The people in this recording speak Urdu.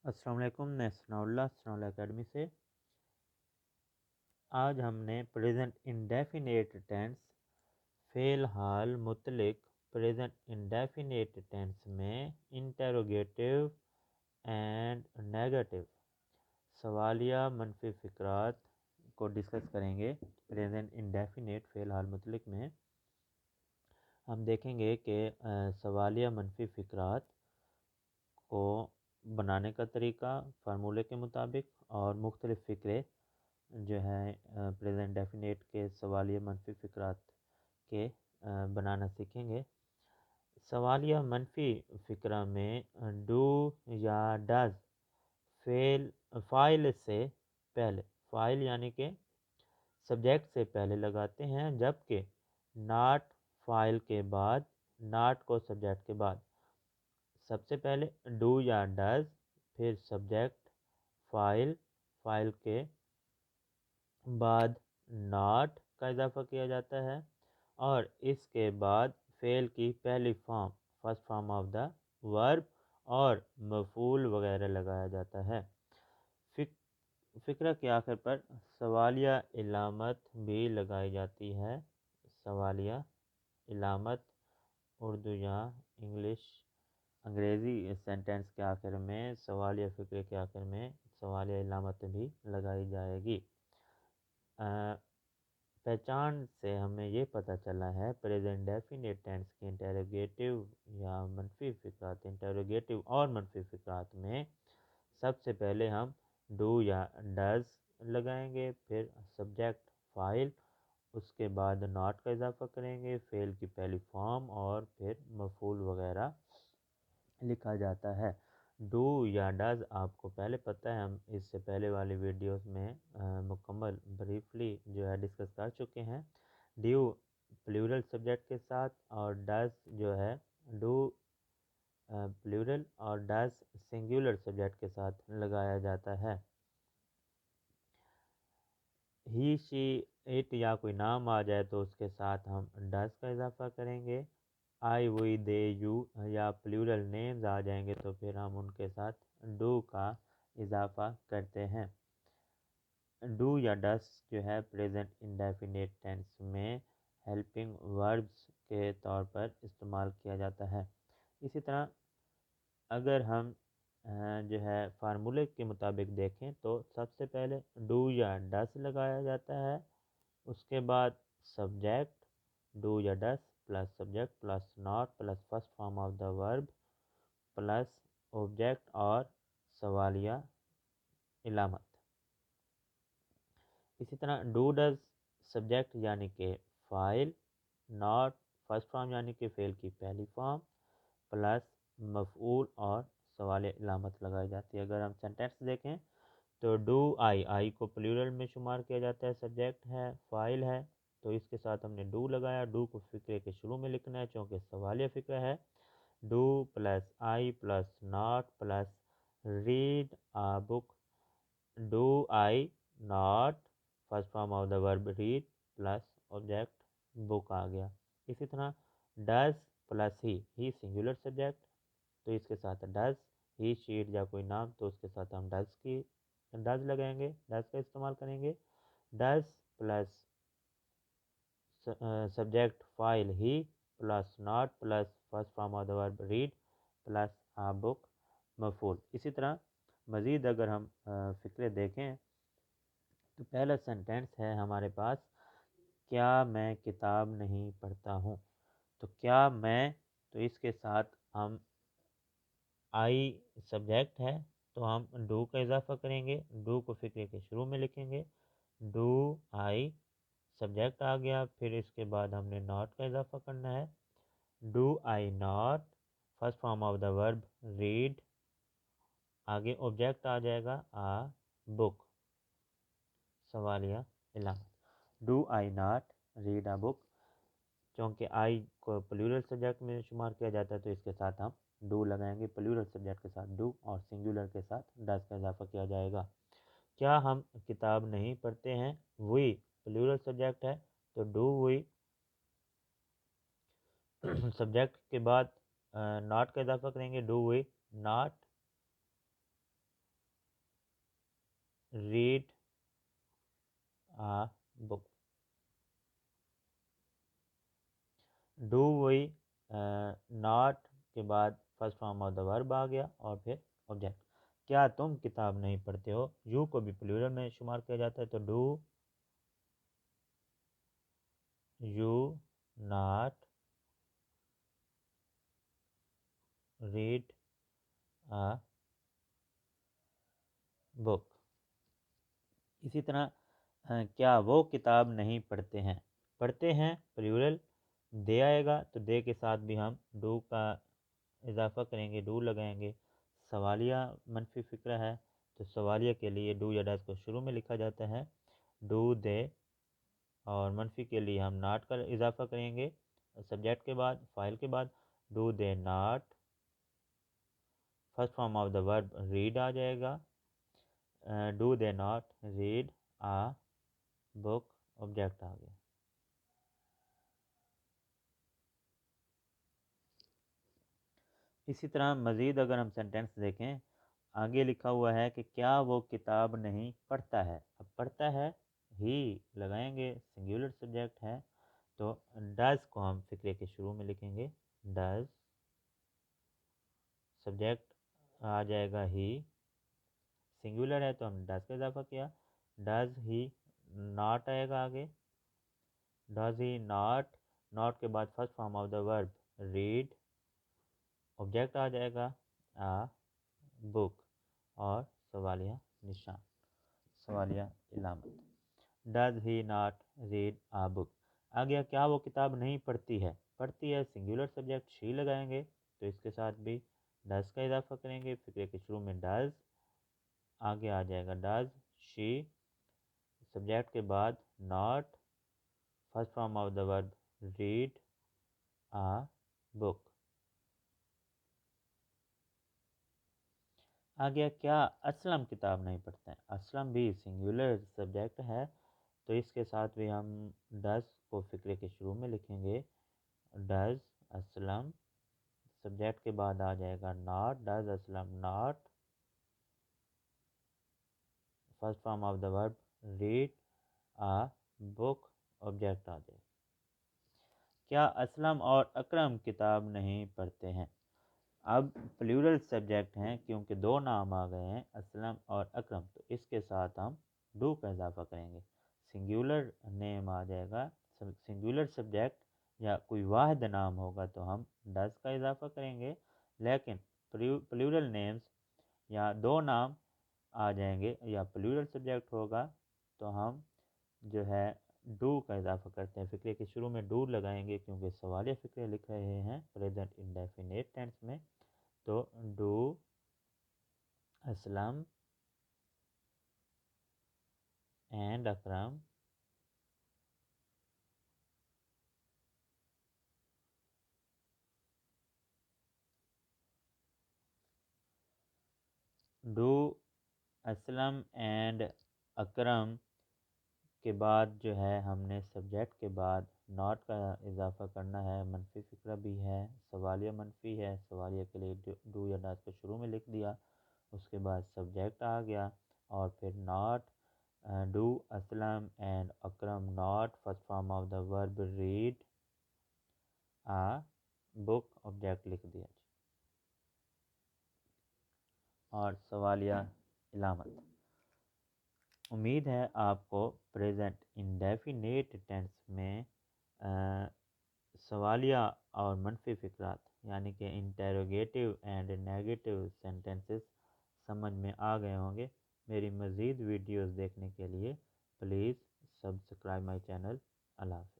السلام علیکم، میں ثناء اللہ ثناء اللہ اکیڈمی سے آج ہم نے پریزنٹ انڈیفینیٹ ٹینس فعل حال مطلق پریزنٹ انڈیفینیٹ ٹینس میں انٹروگیٹو اینڈ نیگیٹو سوالیہ منفی فقرات کو ڈسکس کریں گے۔ پریزنٹ انڈیفینیٹ فعل حال مطلق میں ہم دیکھیں گے کہ سوالیہ منفی فقرات کو بنانے کا طریقہ فارمولے کے مطابق اور مختلف فقرے جو ہے پریزنٹ ڈیفینیٹ کے سوالیہ منفی فقرات کے بنانا سیکھیں گے۔ سوالیہ منفی فقرہ میں ڈو یا ڈز فاعل سے پہلے، فاعل یعنی کہ سبجیکٹ سے پہلے لگاتے ہیں، جبکہ ناٹ فاعل کے بعد، ناٹ کو سبجیکٹ کے بعد سب سے پہلے ڈو یا ڈز، پھر سبجیکٹ فاعل، فاعل کے بعد ناٹ کا اضافہ کیا جاتا ہے اور اس کے بعد فعل کی پہلی form, first form of the ورب اور مفعول وغیرہ لگایا جاتا ہے۔ فقرہ کے آخر پر سوالیہ علامت بھی لگائی جاتی ہے۔ سوالیہ علامت اردو یا انگریزی سینٹنس کے آخر میں، سوالیہ فقرے کے آخر میں سوالیہ علامت بھی لگائی جائے گی۔ پہچان سے ہمیں یہ پتہ چلا ہے پریزنٹ ڈیفینیٹ ٹینس کے انٹروگیٹو یا منفی فقرات، انٹروگیٹو اور منفی فقرات میں سب سے پہلے ہم ڈو یا ڈز لگائیں گے، پھر سبجیکٹ فاعل، اس کے بعد ناٹ کا اضافہ کریں گے، فعل کی پہلی فارم اور پھر مفعول وغیرہ لکھا جاتا ہے۔ ڈو یا ڈز آپ کو پہلے پتہ ہے، ہم اس سے پہلے والی ویڈیوز میں مکمل بریفلی جو ہے ڈسکس کر چکے ہیں۔ ڈیو پلیورل سبجیکٹ کے ساتھ اور ڈز جو ہے ڈو پلیورل اور ڈز سنگولر سبجیکٹ کے ساتھ لگایا جاتا ہے۔ ہی شی اٹ یا کوئی نام آ جائے تو اس کے ساتھ ہم ڈز کا اضافہ کریں گے۔ آئی وی دے یو یا پلیورل نیمز آ جائیں گے تو پھر ہم ان کے ساتھ ڈو کا اضافہ کرتے ہیں۔ ڈو یا ڈز جو ہے پریزنٹ انڈیفینیٹ ٹینس میں ہیلپنگ وربز کے طور پر استعمال کیا جاتا ہے۔ اسی طرح اگر ہم جو ہے فارمولے کے مطابق دیکھیں تو سب سے پہلے ڈو یا ڈز لگایا جاتا ہے، اس کے بعد سبجیکٹ ڈو یا does plus subject plus not plus first form of the verb plus object اور سوالیہ علامت۔ اسی طرح ڈو ڈز سبجیکٹ یعنی کہ فاعل، ناٹ فرسٹ فارم یعنی کہ فعل کی پہلی فارم پلس مفعول اور سوالیہ علامت لگائی جاتی ہے۔ اگر ہم سینٹینس دیکھیں تو ڈو آئی کو پلیورل میں شمار کیا جاتا ہے، سبجیکٹ ہے، فاعل ہے، تو اس کے ساتھ ہم نے ڈو لگایا۔ ڈو کو فقرے کے شروع میں لکھنا ہے چونکہ سوالیہ فقرہ ہے۔ Do plus I plus not plus read a book, do I not first form of the verb read plus object book آ گیا۔ اسی طرح does plus he singular subject تو اس کے ساتھ ڈز، ہی شیٹ یا کوئی نام تو اس کے ساتھ ہم ڈز لگائیں گے، ڈز کا استعمال کریں گے۔ ڈز پلس سبجیکٹ فاعل he plus not plus first form of the verb read plus آ بک مفعول۔ اسی طرح مزید اگر ہم فقرے دیکھیں تو پہلا سینٹینس ہے ہمارے پاس، کیا میں کتاب نہیں پڑھتا ہوں؟ تو کیا میں، تو اس کے ساتھ ہم آئی سبجیکٹ ہے تو ہم ڈو کا اضافہ کریں گے، ڈو کو فقرے کے شروع میں لکھیں گے، ڈو آئی سبجیکٹ آ گیا، پھر اس کے بعد ہم نے ناٹ کا اضافہ کرنا ہے، do I not first form of the verb red, آگے آبجیکٹ آ جائے گا آ بک، سوالیہ علامت۔ Do I not read a بک، چونکہ آئی کو پلیورل سبجیکٹ میں شمار کیا جاتا ہے تو اس کے ساتھ ہم ڈو لگائیں گے، پلیورل سبجیکٹ کے ساتھ ڈو اور سنگولر کے ساتھ ڈز کا اضافہ کیا جائے گا۔ کیا ہم کتاب نہیں پڑھتے ہیں؟ وی پلیورل سبجیکٹ ہے تو ڈو وی سبجیکٹ کے بعد ناٹ کا اضافہ کریں گے، do we not read a book. Do وہی ناٹ کے بعد فرسٹ فارم آف دا ورب آ گیا اور پھر آبجیکٹ. کیا تم کتاب نہیں پڑھتے ہو؟ یو کو بھی پلورل میں شمار کیا جاتا ہے تو do you not read a بک. اسی طرح کیا وہ کتاب نہیں پڑھتے ہیں؟ پڑھتے ہیں پلورل دے آئے گا تو دے کے ساتھ بھی ہم ڈو کا اضافہ کریں گے، ڈو لگائیں گے. سوالیہ منفی فکرہ ہے تو سوالیہ کے لیے ڈو یا ڈز کو شروع میں لکھا جاتا ہے، ڈو دے. اور منفی کے لیے ہم ناٹ کا اضافہ کریں گے سبجیکٹ کے بعد، فاعل کے بعد. Do they not, first form of the verb read آ جائے گا. Do they not read a book, object آ گیا. اسی طرح مزید اگر ہم سینٹینس دیکھیں، آگے لکھا ہوا ہے کہ کیا وہ کتاب نہیں پڑھتا ہے. اب پڑھتا ہے ہی لگائیں گے، سنگولر سبجیکٹ ہے تو ڈز کو ہم فقرے کے شروع میں لکھیں گے. ڈز سبجیکٹ آ جائے گا ہی، سنگولر ہے تو ہم ڈز کا اضافہ کیا. ڈز ہی ناٹ آئے گا آگے، ڈز ہی ناٹ، ناٹ کے بعد first form of the verb red, object آ جائے گا آ بک اور سوالیہ نشان، سوالیہ علامت. Does he not read a بک. آگیا کیا وہ کتاب نہیں پڑھتی ہے؟ پڑھتی ہے سنگولر سبجیکٹ شی لگائیں گے تو اس کے ساتھ بھی ڈز کا اضافہ کریں گے. فقرے کے شروع میں ڈز، آگے آ جائے گا ڈز شی، سبجیکٹ کے بعد not, first form of the verb read a بک. آگیا کیا اسلم کتاب نہیں پڑھتے ہیں؟ اسلم بھی سنگولر سبجیکٹ ہے تو اس کے ساتھ بھی ہم ڈز کو فقرے کے شروع میں لکھیں گے. ڈز اسلم، سبجیکٹ کے بعد آ جائے گا not, does Aslam not, first form of the verb read a book, object آ جائے گا. کیا اسلم اور اکرم کتاب نہیں پڑھتے ہیں؟ اب پلیورل سبجیکٹ ہیں کیونکہ دو نام آ گئے ہیں اسلم اور اکرم تو اس کے ساتھ ہم ڈو کا اضافہ کریں گے. سنگولر نیم آ جائے گا، سنگولر سبجیکٹ یا کوئی واحد نام ہوگا تو ہم ڈز کا اضافہ کریں گے. لیکن پلیورل نیمز یا دو نام آ جائیں گے یا پلیورل سبجیکٹ ہوگا تو ہم جو ہے ڈو کا اضافہ کرتے ہیں. فقرے کے شروع میں ڈو لگائیں گے کیونکہ سوالیہ فقرے لکھ رہے ہیں پریزنٹ انڈیفینیٹ ٹینس میں تو do Aslam and Akram do Aslam and Akram کے بعد جو ہے ہم نے سبجیکٹ کے بعد ناٹ کا اضافہ کرنا ہے. منفی فقرہ بھی ہے، سوالیہ منفی ہے، سوالیہ کے لیے ڈو یا ڈاز کو شروع میں لکھ دیا. اس کے بعد سبجیکٹ آ گیا اور پھر not, do Aslam and Akram not, first form of the verb read a book, object لکھ دیا اور سوالیہ علامت. امید ہے آپ کو پریزنٹ انڈیفینیٹ ٹینس میں سوالیہ اور منفی فقرات یعنی کہ انٹیروگیٹو اینڈ نیگیٹو سینٹنسز سمجھ میں آ گئے ہوں گے. میری مزید ویڈیوز دیکھنے کے لیے پلیز سبسکرائب مائی چینل. اللہ حافظ.